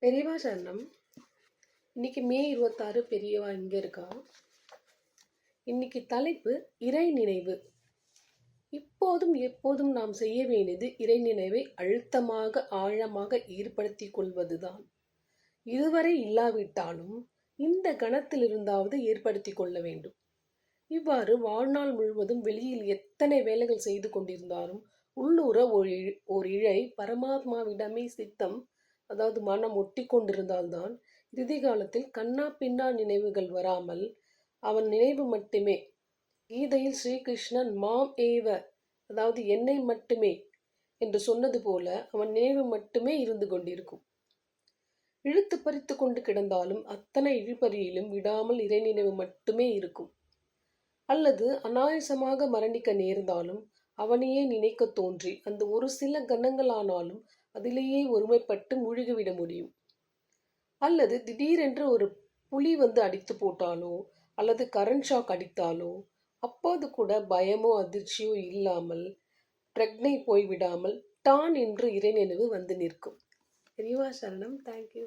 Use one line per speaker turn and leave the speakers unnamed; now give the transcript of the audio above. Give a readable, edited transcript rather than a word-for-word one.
பெரியவா சரணம். இன்னைக்கு மே 26 பெரியவா இங்கே இருக்கா. இன்னைக்கு தலைப்பு இறை நினைவு. இப்போதும் எப்போதும் நாம் செய்ய வேண்டியது இறை நினைவை அழுத்தமாக ஆழமாக ஏற்படுத்தி கொள்வதுதான். இதுவரை இல்லாவிட்டாலும் இந்த கணத்திலிருந்தாவது ஏற்படுத்தி கொள்ள வேண்டும். இவ்வாறு வாழ்நாள் முழுவதும் வெளியில் எத்தனை வேலைகள் செய்து கொண்டிருந்தாலும் உள்ளூர ஒரு இழை பரமாத்மாவிடமே சித்தம், அதாவது மனம் ஒட்டி கொண்டிருந்தால்தான் இறுதி காலத்தில் கண்ணா பின்னா நினைவுகள் வராமல் அவன் நினைவு மட்டுமே. கீதையில் ஸ்ரீகிருஷ்ணன் மாம் ஏவ, அதாவது என்னை மட்டுமே என்று சொன்னது போல அவன் நினைவு மட்டுமே இருந்து கொண்டிருக்கும். இழுத்து பறித்து கொண்டு கிடந்தாலும் அத்தனை இழுபறியிலும் விடாமல் இறை நினைவு மட்டுமே இருக்கும். அல்லது அனாயசமாக மரணிக்க நேர்ந்தாலும் அவனையே நினைக்க தோன்றி அந்த ஒரு சில கணங்களானாலும் அதிலேயே ஒருமைப்பட்டு முழுகிவிட முடியும். அல்லது திடீரென்று ஒரு புலி அடித்து போட்டாலோ அல்லது கரண்ட் ஷாக் அடித்தாலோ அப்போது கூட பயமோ அதிர்ச்சியோ இல்லாமல் பிரக்னை போய்விடாமல் டான் என்று இறை நினைவு வந்து நிற்கும். பெரியவா சரணம். தேங்க்யூ.